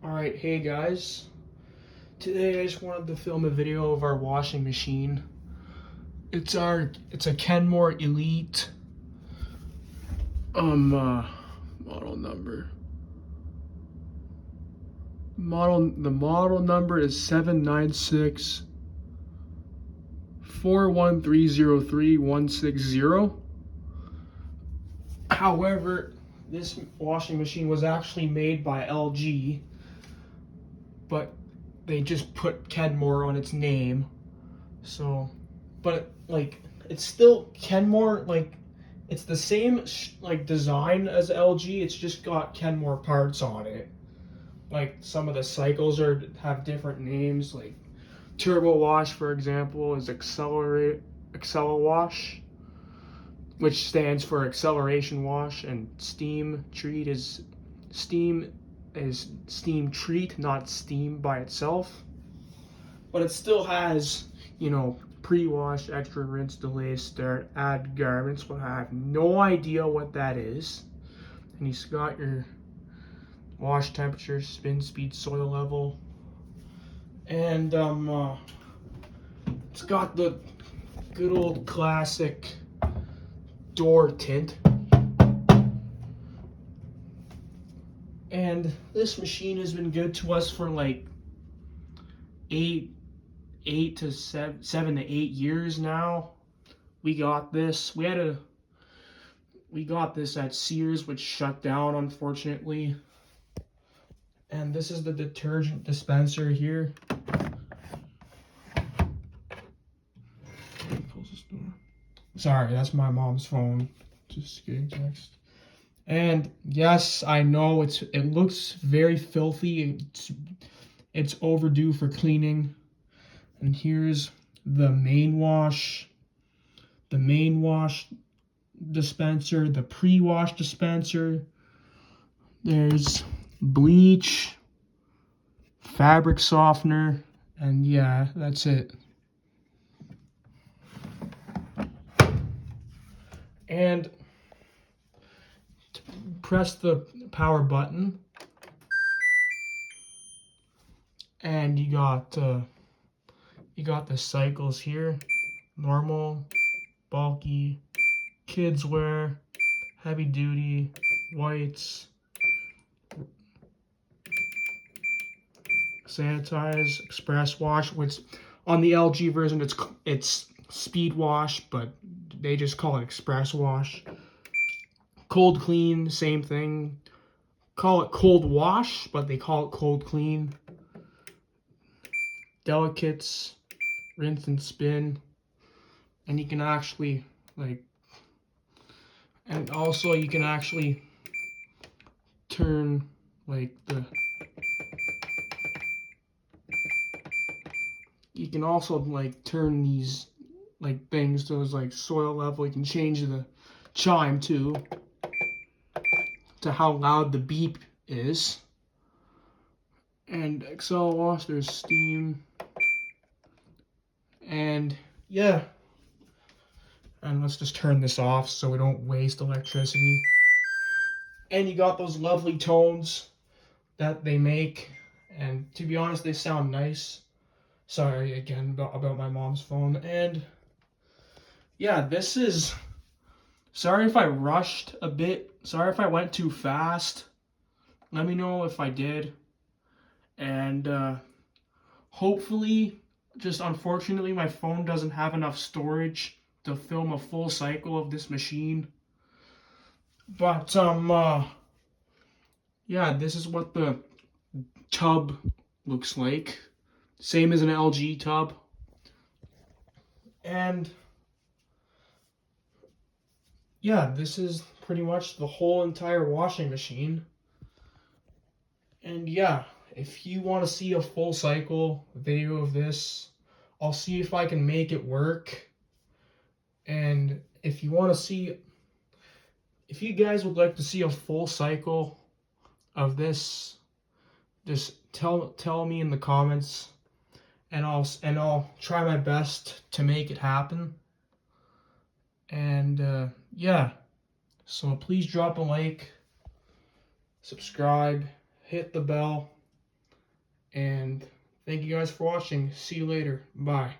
Alright, hey guys. Today I just wanted to film a video of our washing machine. It's a Kenmore Elite model number. The model number is 796-41303-160. However, this washing machine was actually made by LG, but they just put Kenmore on its name. So, but it's still Kenmore. It's the same design as LG. It's just got Kenmore parts on it. Like some of the cycles have different names. Like Turbo Wash, for example, is Accelowash, which stands for acceleration wash, and Steam Steam Treat, not Steam by itself. But it still has, pre-wash, extra rinse, delay, start, add garments, but I have no idea what that is. And you've got your wash temperature, spin speed, soil level, and it's got the good old classic door tint. And this machine has been good to us for like 7 to 8 years now. We got this. We got this at Sears, which shut down, unfortunately. And this is the detergent dispenser here. Sorry, that's my mom's phone. Just getting text. And yes, I know it looks very filthy. It's overdue for cleaning. And here's the main wash dispenser, the pre-wash dispenser. There's bleach, fabric softener, and yeah, that's it. And press the power button, and you got the cycles here: normal, bulky, kids wear, heavy duty, whites, sanitize, express wash. Which on the LG version it's speed wash, but they just call it express wash. Cold clean, same thing. Call it cold wash, but they call it cold clean. Delicates, rinse and spin. And you can actually and also you can actually turn you can also turn these things to soil level. You can change the chime too, to how loud the beep is. And Excel wash, there's steam, and yeah. And let's just turn this off so we don't waste electricity. And you got those lovely tones that they make, and to be honest, they sound nice. Sorry again about my mom's phone. And yeah, sorry if I rushed a bit. Sorry if I went too fast. Let me know if I did. And hopefully, just unfortunately, my phone doesn't have enough storage to film a full cycle of this machine. But yeah, this is what the tub looks like. Same as an LG tub. And yeah, this is pretty much the whole entire washing machine. And yeah, if you want to see a full cycle video of this, I'll see if I can make it work. And if you guys would like to see a full cycle of this, just tell me in the comments, and I'll try my best to make it happen. And yeah, so please drop a like, subscribe, hit the bell, And thank you guys for watching. See you later. Bye.